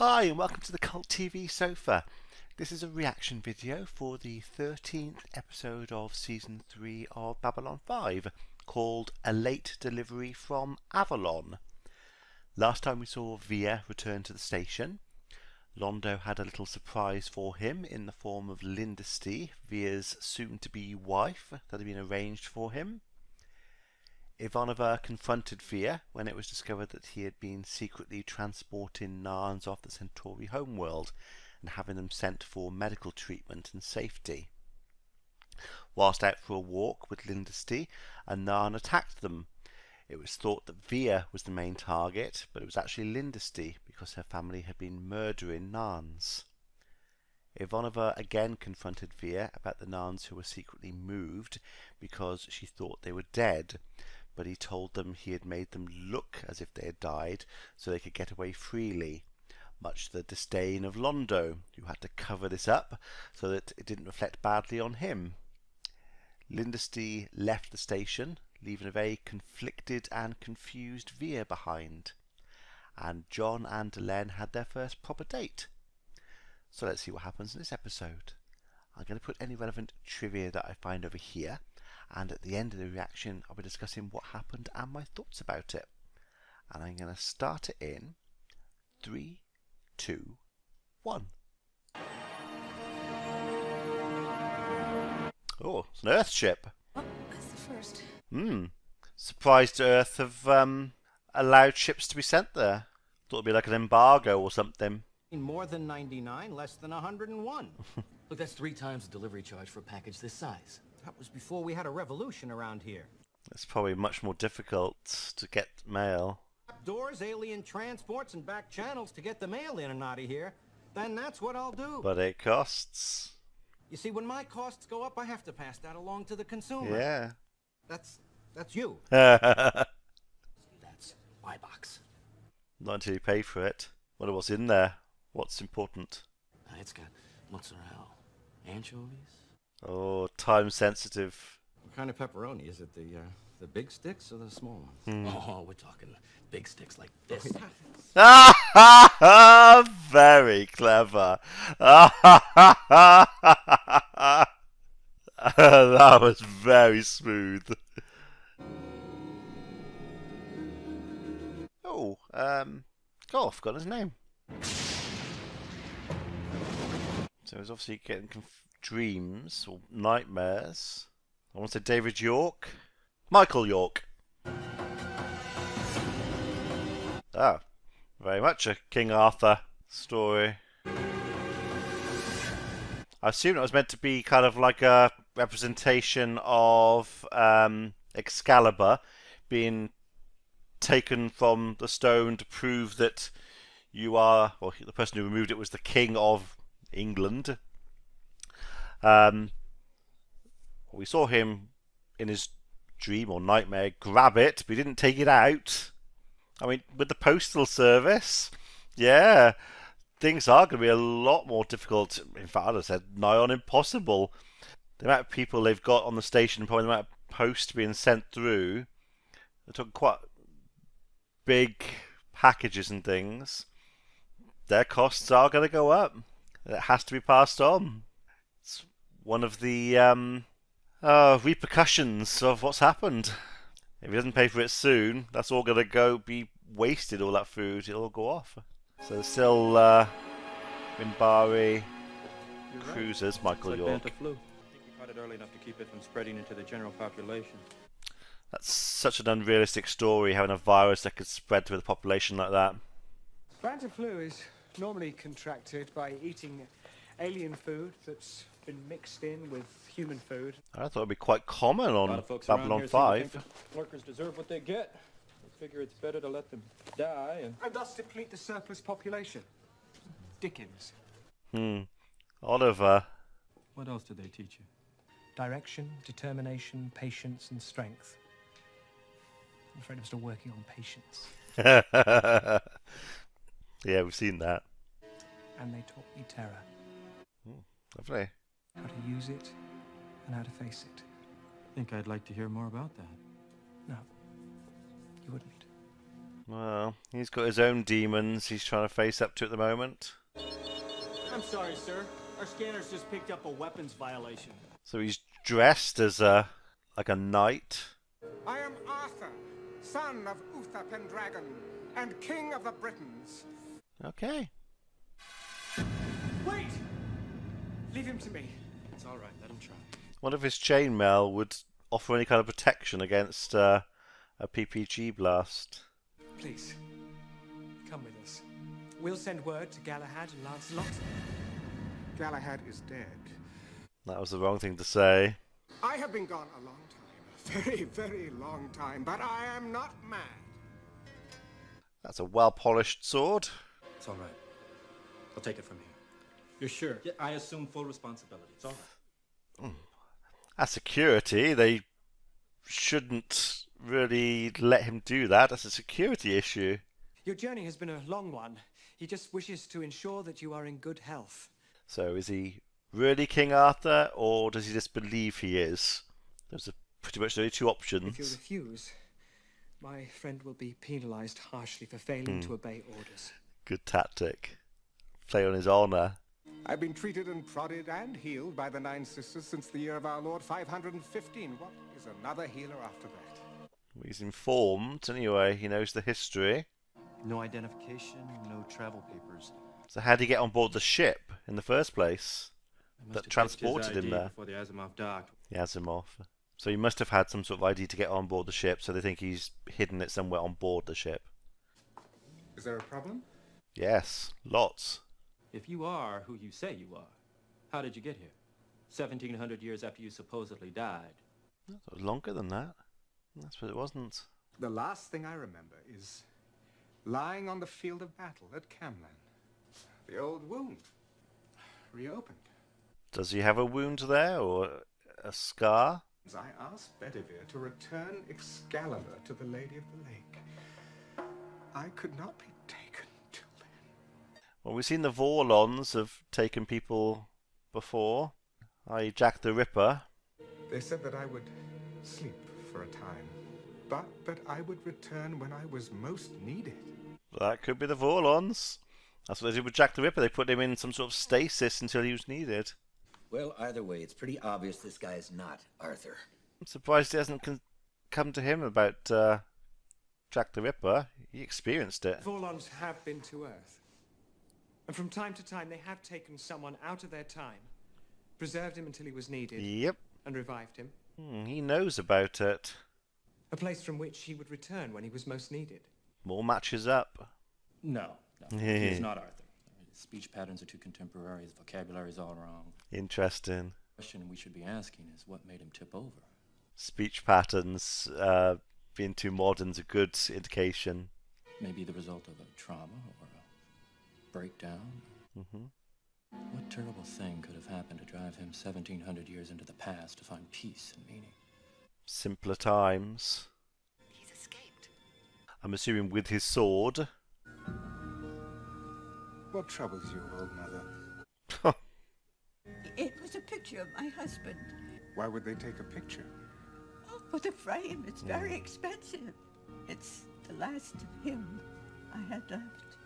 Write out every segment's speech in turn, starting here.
Hi and welcome to the Cult TV Sofa. This is a reaction video for the 13th episode of Season 3 of Babylon 5 called A Late Delivery from Avalon. Last time we saw Via return to the station. Londo had a little surprise for him in the form of Lindesty, Via's soon-to-be wife that had been arranged for him. Ivanova confronted Via when it was discovered that he had been secretly transporting Narns off the Centauri homeworld and having them sent for medical treatment and safety. Whilst out for a walk with Lindesty, a Narn attacked them. It was thought that Via was the main target, but it was actually Lindesty because her family had been murdering Narns. Ivanova again confronted Via about the Narns who were secretly moved because she thought they were dead, but he told them he had made them look as if they had died so they could get away freely, much to the disdain of Londo, who had to cover this up so that it didn't reflect badly on him. Lindesty left the station, leaving a very conflicted and confused Via behind, and John and Delenn had their first proper date. So let's see what happens in this episode. I'm going to put any relevant trivia that I find over here, and at the end of the reaction I'll be discussing what happened and my thoughts about it. And I'm going to start it in 3, 2, 1. Oh, it's an Earth ship. Oh, that's the first. Surprised Earth have allowed ships to be sent there. Thought it'd be like an embargo or something. More than 99, less than 101. Look, that's 3 times the delivery charge for a package this size. That was before we had a revolution around here. It's probably much more difficult to get mail. Doors, alien transports, and back channels to get the mail in and out of here. Then that's what I'll do. But it costs. You see, when my costs go up, I have to pass that along to the consumer. Yeah. That's you. Not That's my box. until you pay for it. Wonder what's in there. What's important? It's got mozzarella, anchovies. Oh, time sensitive. What kind of pepperoni? Is it the big sticks or the small ones? Oh, we're talking big sticks like this. Very clever. That was very smooth. Oh, Golf got his name. So he's obviously getting dreams or nightmares. I want to say David York. Michael York. Oh, very much a King Arthur story. I assume it was meant to be kind of like a representation of Excalibur being taken from the stone to prove that you are, well, the person who removed it was the King of England. We saw him in his dream or nightmare grab it, but he didn't take it out. I mean, with the postal service, yeah, things are going to be a lot more difficult. In fact, I'd have said nigh on impossible. The amount of people they've got on the station, probably the amount of post being sent through, they're talking quite big packages and things. Their costs are going to go up. It has to be passed on. It's one of the repercussions of what's happened. If he doesn't pay for it soon, that's all going to be wasted, all that food. It'll all go off. So there's still Minbari cruisers, Right. Michael It's like York. Banta flu. I think we caught it early enough to keep it from spreading into the general population. That's such an unrealistic story, having a virus that could spread through the population like that. Banta flu is normally contracted by eating alien food that's been mixed in with human food. I thought it'd be quite common A lot on of folks around Babylon here seem to 5. think that workers deserve what they get. They figure it's better to let them die and And thus deplete the surplus population. Dickens. Oliver. what else did they teach you? Direction, determination, patience, and strength. I'm afraid I'm still working on patience. Yeah, we've seen that. And they taught me terror. Lovely. How to use it and how to face it. I think I'd like to hear more about that. No, you wouldn't. Well, he's got his own demons he's trying to face up to at the moment. I'm sorry, sir. Our scanners just picked up a weapons violation. So he's dressed as a knight. I am Arthur, son of Uther Pendragon, and king of the Britons. Okay. Wait! Leave him to me. It's all right. Let him try. What if his chainmail would offer any kind of protection against a PPG blast? Please, come with us. We'll send word to Galahad and Lancelot. Galahad is dead. That was the wrong thing to say. I have been gone a long time. A very, very long time. But I am not mad. That's a well-polished sword. It's all right. I'll take it from here. You're sure? Yeah, I assume full responsibility. It's all right. As security, they shouldn't really let him do that. That's a security issue. Your journey has been a long one. He just wishes to ensure that you are in good health. So is he really King Arthur, or does he just believe he is? There's pretty much only two options. If you refuse, my friend will be penalized harshly for failing to obey orders. Good tactic. Play on his honour. I've been treated and prodded and healed by the Nine Sisters since the year of our Lord 515. What is another healer after that? Well, he's informed anyway. He knows the history. No identification, no travel papers. So how did he get on board the ship in the first place I must that have transported fixed his him ID there? before the Asimov docked. Asimov. So he must have had some sort of ID to get on board the ship, so they think he's hidden it somewhere on board the ship. Is there a problem? Yes, lots. If you are who you say you are, how did you get here? 1700 years after you supposedly died. It was longer than that. That's what it wasn't. The last thing I remember is lying on the field of battle at Camlan. The old wound reopened. Does he have a wound there, or a scar? I asked Bedivere to return Excalibur to the Lady of the Lake. I could not be taken till then. Well, we've seen the Vorlons have taken people before. I.e. Jack the Ripper. They said that I would sleep for a time, but that I would return when I was most needed. That could be the Vorlons. That's what they did with Jack the Ripper. They put him in some sort of stasis until he was needed. Well, either way, it's pretty obvious this guy is not Arthur. I'm surprised he hasn't come to him about Jack the Ripper. He experienced it. Vorlons have been to Earth. And from time to time, they have taken someone out of their time, preserved him until he was needed, Yep. and revived him. He knows about it. A place from which he would return when he was most needed. More matches up. No, he's not Arthur. His speech patterns are too contemporary. His vocabulary's all wrong. Interesting. The question we should be asking is what made him tip over? Speech patterns being too modern is a good indication. Maybe the result of a trauma or a breakdown. Mm-hmm. What terrible thing could have happened to drive him 1700 years into the past to find peace and meaning? Simpler times. He's escaped. I'm assuming with his sword. What troubles you, old mother? It was a picture of my husband. Why would they take a picture? Oh, for the frame, it's very expensive. It's the last of him I had left.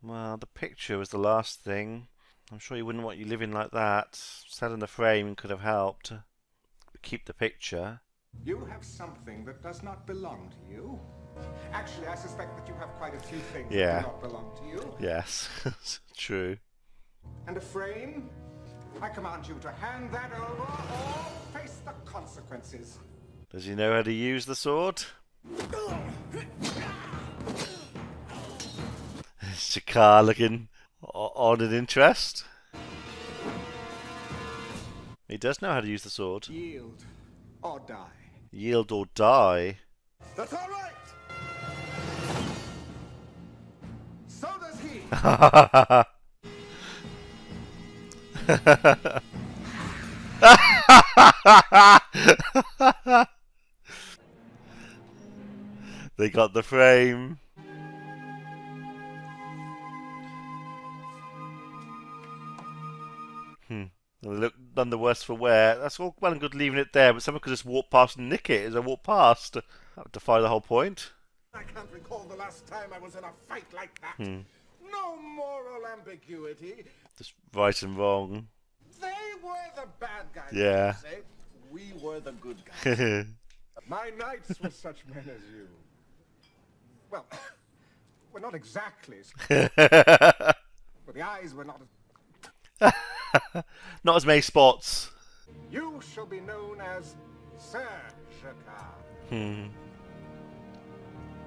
Well, the picture was the last thing. I'm sure you wouldn't want you living like that. Selling the frame could have helped. But keep the picture. You have something that does not belong to you. Actually, I suspect that you have quite a few things Yeah. that do not belong to you. Yes, true. And a frame? I command you to hand that over or face the consequences. Does he know how to use the sword? Shakar looking on in interest. He does know how to use the sword. Yield or die. Yield or die. That's all right. So does he. They got the frame. They look none the worse for wear. That's all well and good leaving it there, but someone could just walk past and nick it as I walk past. That would defy the whole point. I can't recall the last time I was in a fight like that. No moral ambiguity. Just right and wrong. They were the bad guys. Yeah. Say. We were the good guys. My knights were such men as you. Well, we're not exactly. But the eyes were not. Not as many spots. You shall be known as Sir Shakar.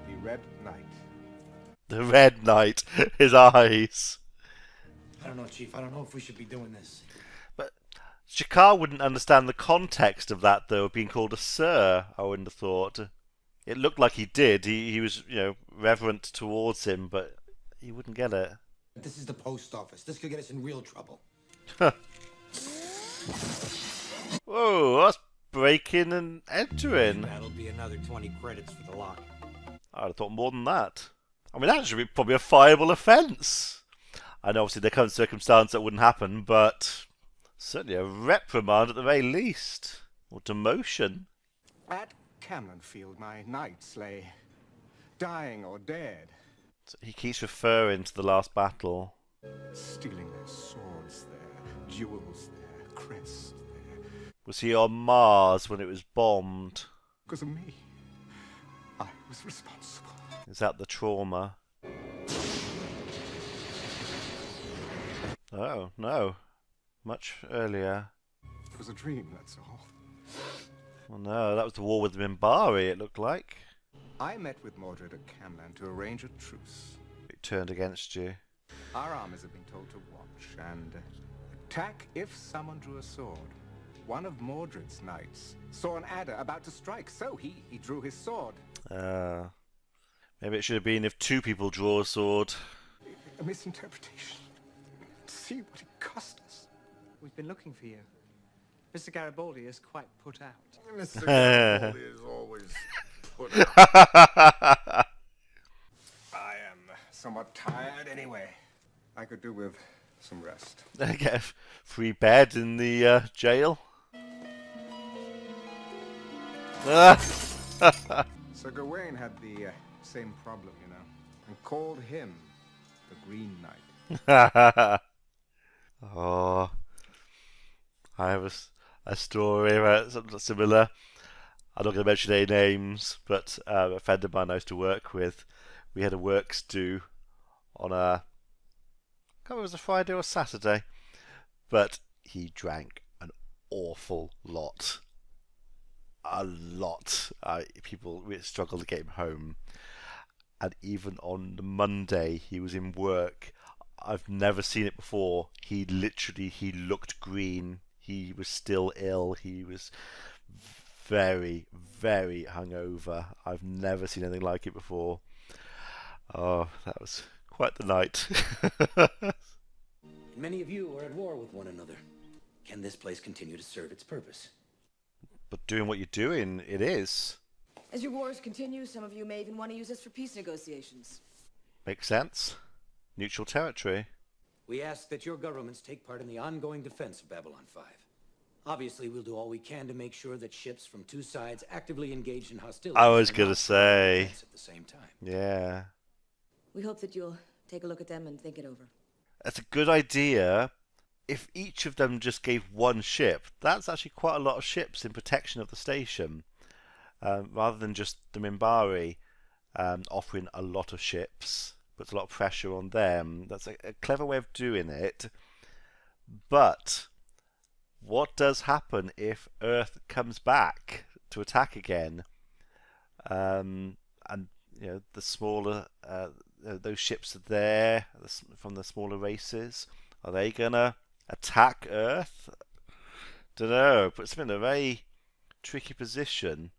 The Red Knight. The Red Knight. His eyes. I don't know, Chief. I don't know if we should be doing this. But Shakar wouldn't understand the context of that, though, being called a sir, I wouldn't have thought. It looked like he did. He was, reverent towards him, but he wouldn't get it. This is the post office. This could get us in real trouble. Whoa, that's breaking and entering. That'll be another 20 credits for the lock. I'd have thought more than that. I mean, that should be probably a fireable offence. I know, obviously, there comes circumstance that wouldn't happen, but certainly a reprimand at the very least. Or demotion. At Camlenfield, my knights lay dying or dead. So he keeps referring to the last battle. Stealing their swords there, jewels there, crests there. Was he on Mars when it was bombed? Because of me. I was responsible. Is that the trauma? Oh, no. Much earlier. It was a dream, that's all. Well, no, that was the war with the Minbari, it looked like. I met with Mordred at Camland to arrange a truce. It turned against you. Our armies have been told to watch and attack if someone drew a sword. One of Mordred's knights saw an adder about to strike, so he drew his sword. Maybe it should have been if two people draw a sword. A misinterpretation. See what it cost us. We've been looking for you. Mr. Garibaldi is quite put out. Mr. Garibaldi is always put out. I am somewhat tired anyway. I could do with some rest. Get a free bed in the jail. Sir Gawain had the same problem, and called him the Green Knight. Oh, I have a story about something similar. I'm not going to mention any names, but a friend of mine I used to work with, we had a works do on I can't remember if it was a Friday or a Saturday, but he drank an awful lot. A lot. People really struggled to get him home. And even on the Monday he was in work, I've never seen it before. He looked green. He was still ill. He was very, very hungover. I've never seen anything like it before. Oh, that was quite the night. Many of you are at war with one another. Can this place continue to serve its purpose? But doing what you're doing, it is. As your wars continue, some of you may even want to use this for peace negotiations. Makes sense. Neutral territory. We ask that your governments take part in the ongoing defense of Babylon 5. Obviously, we'll do all we can to make sure that ships from two sides actively engage in hostility. I was going to say. At the same time. Yeah. We hope that you'll take a look at them and think it over. That's a good idea. If each of them just gave one ship, that's actually quite a lot of ships in protection of the station. Rather than just the Minbari offering a lot of ships, puts a lot of pressure on them. That's a clever way of doing it. But what does happen if Earth comes back to attack again? And the smaller those ships are there from the smaller races. Are they gonna attack Earth? Don't know. Puts them in a very tricky position.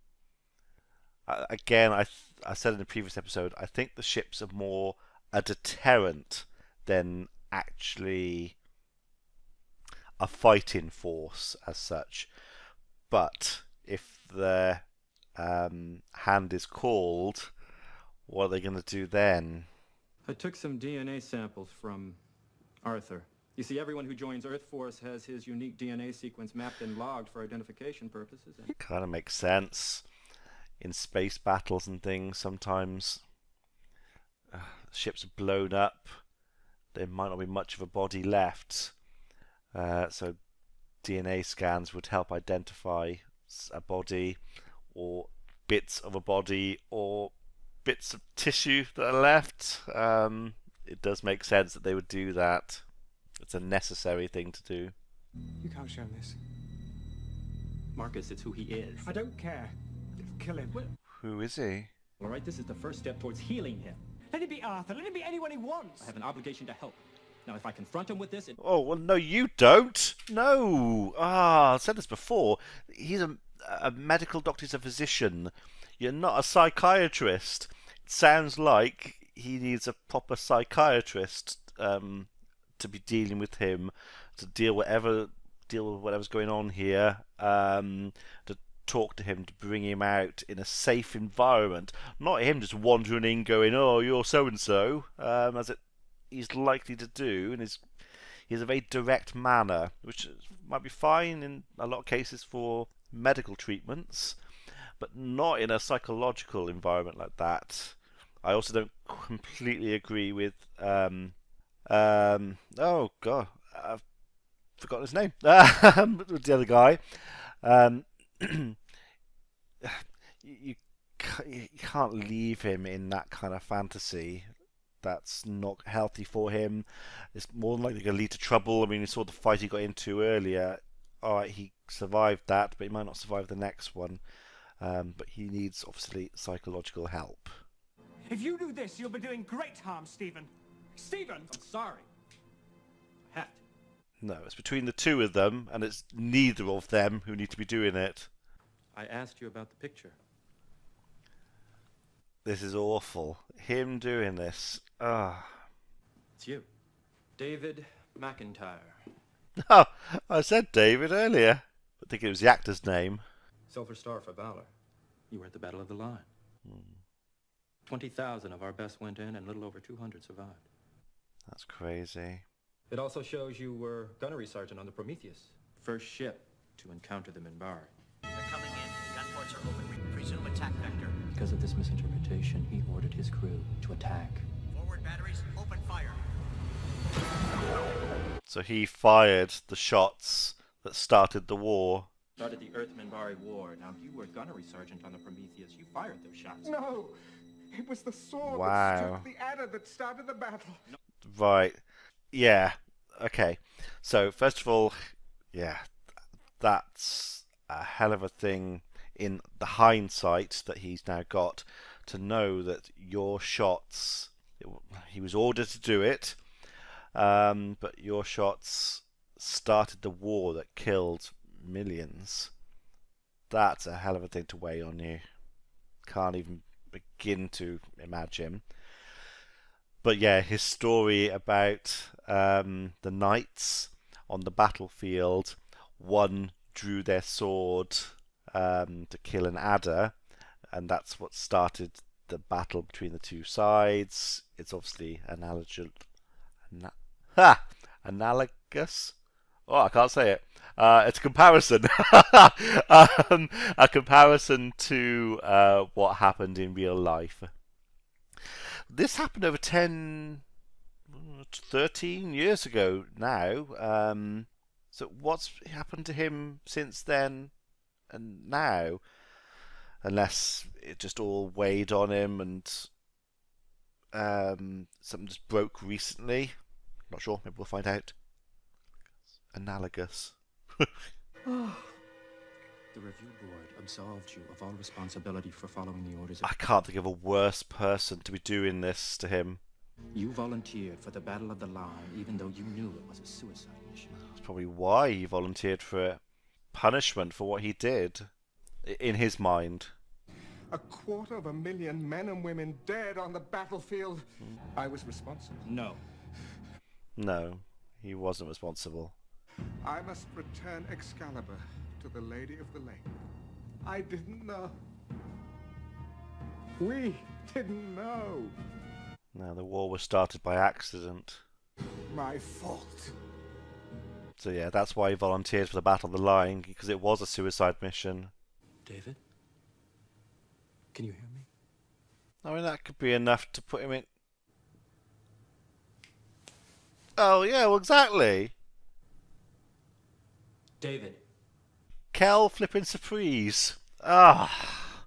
Again, I said in the previous episode, I think the ships are more a deterrent than actually a fighting force as such. But if their hand is called, what are they going to do then? I took some DNA samples from Arthur. You see, everyone who joins Earth Force has his unique DNA sequence mapped and logged for identification purposes. It kind of makes sense. in space battles and things, sometimes ships are blown up. There might not be much of a body left. So DNA scans would help identify a body, or bits of a body, or bits of tissue that are left. It does make sense that they would do that. It's a necessary thing to do. You can't show this. Marcus, it's who he is. I don't care. Kill him. Who is he? All right, this is the first step towards healing him. Let it be Arthur. Let it be anyone he wants. I have an obligation to help. Now, if I confront him with this... Oh, well, no, you don't. No. I've said this before. He's a medical doctor. He's a physician. You're not a psychiatrist. It sounds like he needs a proper psychiatrist to be dealing with him, to deal with whatever's going on here, to talk to him, to bring him out in a safe environment. Not him just wandering in going, oh, you're so-and-so, as he's likely to do, and he has a very direct manner, which might be fine in a lot of cases for medical treatments, but not in a psychological environment like that. I also don't completely agree with oh god, I've forgotten his name. The other guy. You can't leave him in that kind of fantasy. That's not healthy for him. It's more than likely going to lead to trouble. I mean, we saw the fight he got into earlier. Alright, he survived that, but he might not survive the next one. But he needs, obviously, psychological help. If you do this, you'll be doing great harm, Stephen. Stephen! I'm sorry. I have to. No, it's between the two of them, and it's neither of them who need to be doing it. I asked you about the picture. This is awful. Him doing this. Ah. It's you. David McIntyre. Oh, I said David earlier. I think it was the actor's name. Silver Star for Valor. You were at the Battle of the Line. 20,000 of our best went in, and a little over 200 survived. That's crazy. It also shows you were gunnery sergeant on the Prometheus. First ship to encounter the Minbari. They're coming in. Gun ports are open. We presume attack vector. Because of this misinterpretation, he ordered his crew to attack. Forward batteries, open fire. So he fired the shots that started the war. Started the Earth-Minbari War. Now, you were gunnery sergeant on the Prometheus. You fired those shots. No! It was the sword Wow. that struck the adder that started the battle. Right. Yeah. Okay. So, first of all, yeah, that's a hell of a thing in the hindsight that he's now got to know that your shots, he was ordered to do it, but your shots started the war that killed millions. That's a hell of a thing to weigh on you. Can't even begin to imagine. But yeah, his story about the knights on the battlefield, one drew their sword to kill an adder, and that's what started the battle between the two sides. It's obviously analogous. Oh, I can't say it. It's a comparison. A comparison to what happened in real life. This happened over 13 years ago now. So what's happened to him since then and now? Unless it just all weighed on him and something just broke recently. Not sure. Maybe we'll find out. Analogous. The review board absolved you of all responsibility for following the orders of... I can't think of a worse person to be doing this to him. You volunteered for the Battle of the Line, even though you knew it was a suicide mission. That's probably why he volunteered for it. Punishment for what he did, in his mind. 250,000 men and women dead on the battlefield. I was responsible. No. No, he wasn't responsible. I must return Excalibur to the Lady of the Lake. I didn't know. We didn't know. No, the war was started by accident. My fault. So yeah, that's why he volunteered for the Battle of the Line, because it was a suicide mission. David? Can you hear me? I mean, that could be enough to put him in. Oh, yeah, well, exactly. David. Kel flipping surprise. Ah.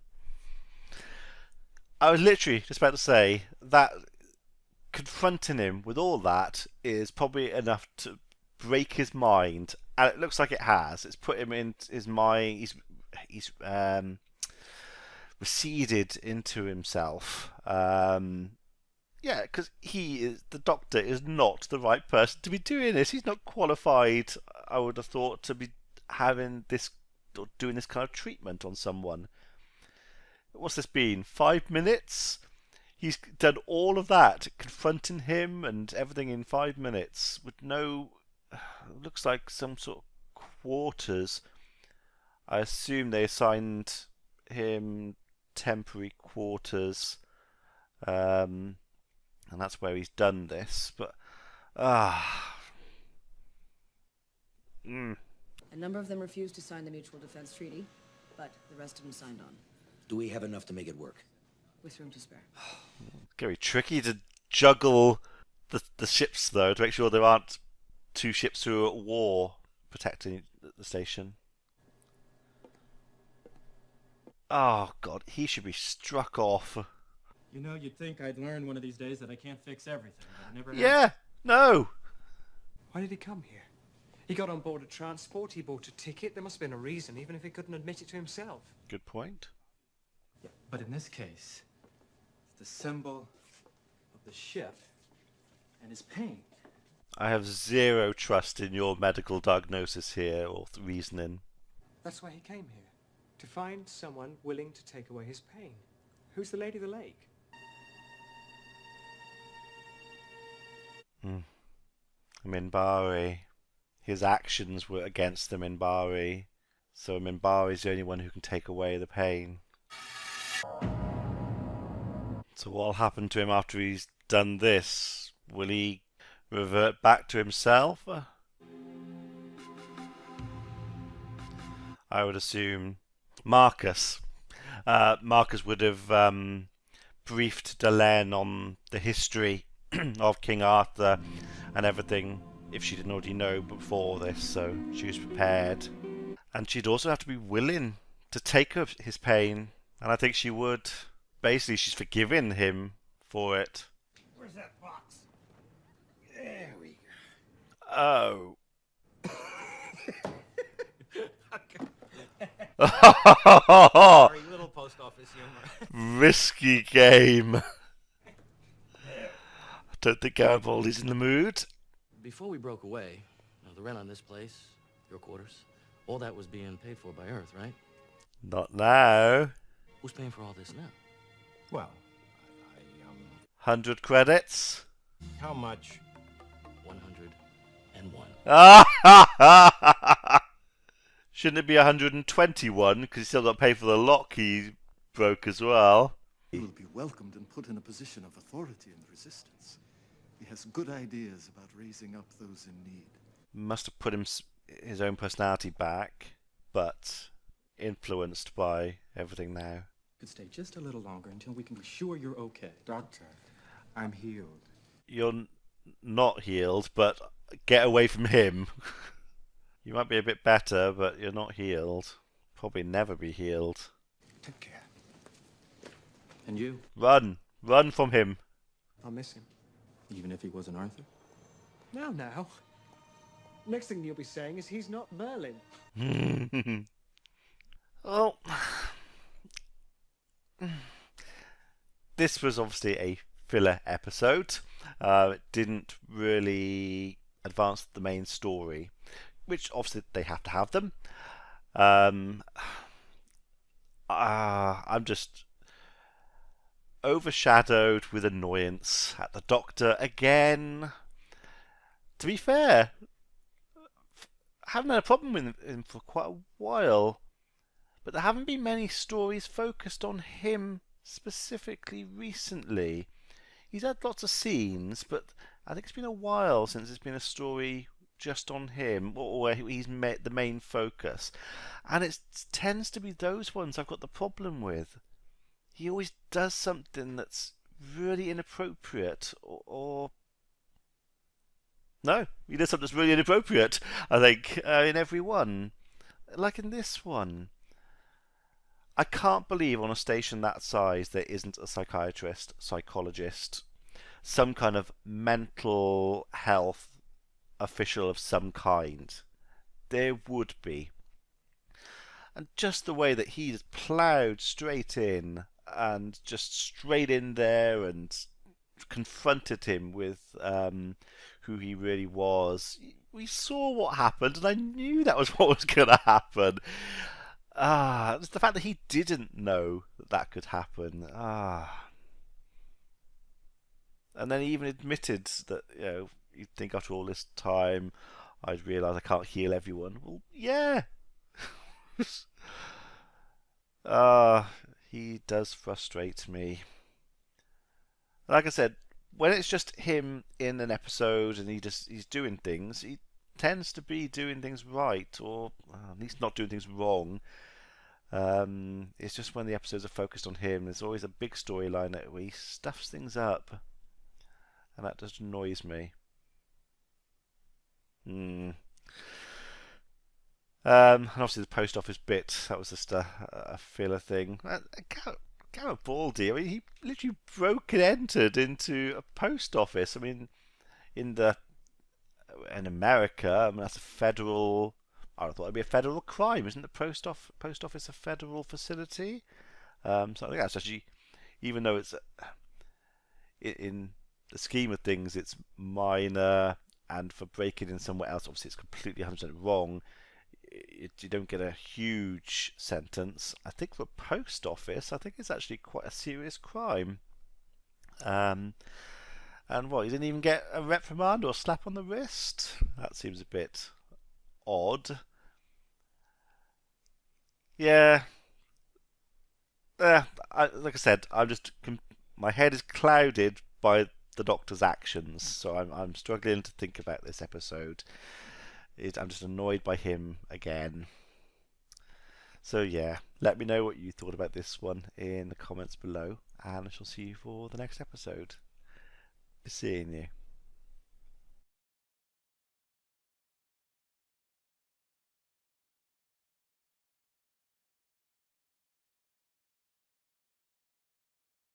I was literally just about to say that confronting him with all that is probably enough to break his mind, and it looks like it has. It's put him in his mind. He's receded into himself. Yeah, because the doctor is not the right person to be doing this. He's not qualified, I would have thought, to be having this or doing this kind of treatment on someone. What's this been? 5 minutes? He's done all of that, confronting him and everything in 5 minutes with no. Looks like some sort of quarters. I assume they assigned him temporary quarters, and that's where he's done this. But A number of them refused to sign the Mutual Defense Treaty, but the rest of them signed on. Do we have enough to make it work? With room to spare. Very tricky to juggle the ships, though, to make sure there aren't two ships who are at war protecting the station. Oh, God, he should be struck off. You know, you'd think I'd learn one of these days that I can't fix everything, but I never have. Yeah, no. Why did he come here? He got on board a transport, he bought a ticket. There must have been a reason, even if he couldn't admit it to himself. Good point. Yeah, but in this case, it's the symbol of the ship and his pain. I have zero trust in your medical diagnosis here, or reasoning. That's why he came here. To find someone willing to take away his pain. Who's the Lady of the Lake? Minbari. His actions were against the Minbari, so Minbari is the only one who can take away the pain. So what'll happen to him after he's done this? Will he revert back to himself? I would assume Marcus. Marcus would have briefed Delenn on the history of King Arthur and everything, if she didn't already know before this, so she was prepared. And she'd also have to be willing to take up his pain, and I think she would. Basically, she's forgiven him for it. Where's that box? There we go. Oh. Sorry, little post office humor. Risky game. I don't think Garibaldi's in the mood. Before we broke away, the rent on this place, your quarters, all that was being paid for by Earth, right? Not now. Who's paying for all this now? Well, 100 credits. How much? 101. Shouldn't it be 121? Because he's still got to pay for the lock he broke as well. He will be welcomed and put in a position of authority in the resistance. He has good ideas about raising up those in need. Must have put his own personality back, but influenced by everything now. Could stay just a little longer until we can be sure you're okay. Doctor, I'm healed. You're not healed, but get away from him. You might be a bit better, but you're not healed. Probably never be healed. Take care. And you? Run! Run from him! I'll miss him. Even if he wasn't Arthur? Now. Next thing you'll be saying is he's not Merlin. Well, this was obviously a filler episode. It didn't really advance the main story, which obviously they have to have them. I'm just overshadowed with annoyance at the Doctor again. To be fair, I haven't had a problem with him for quite a while, but there haven't been many stories focused on him specifically recently. He's had lots of scenes, but I think it's been a while since there's been a story just on him, or where he's the main focus. And it tends to be those ones I've got the problem with. he always does something that's really inappropriate, or no, he does something that's really inappropriate. I think in every one, like in this one, I can't believe on a station that size there isn't a psychiatrist, psychologist, some kind of mental health official of some kind. There would be. And just the way that he's ploughed straight in and just straight in there and confronted him with who he really was. We saw what happened, and I knew that was what was going to happen. It's the fact that he didn't know that that could happen. And then he even admitted that, you'd think after all this time I'd realise I can't heal everyone. Well, yeah. He does frustrate me. Like I said, when it's just him in an episode and he's doing things, he tends to be doing things right, or at least not doing things wrong. It's just when the episodes are focused on him, there's always a big storyline that he stuffs things up, and that just annoys me. And obviously the post office bit, that was just a filler thing. Garibaldi, I mean, he literally broke and entered into a post office. I mean, in America, I mean, that's a federal. I thought it'd be a federal crime, isn't the post office a federal facility? So I think that's actually, even though it's in the scheme of things, it's minor, and for breaking in somewhere else, obviously it's completely 100% wrong. You don't get a huge sentence. I think for a post office, I think it's actually quite a serious crime. And what, he didn't even get a reprimand or a slap on the wrist? That seems a bit odd. Yeah. Like I said, my head is clouded by the Doctor's actions, so I'm struggling to think about this episode. I'm just annoyed by him again. So yeah, let me know what you thought about this one in the comments below, and I shall see you for the next episode. Be seeing you.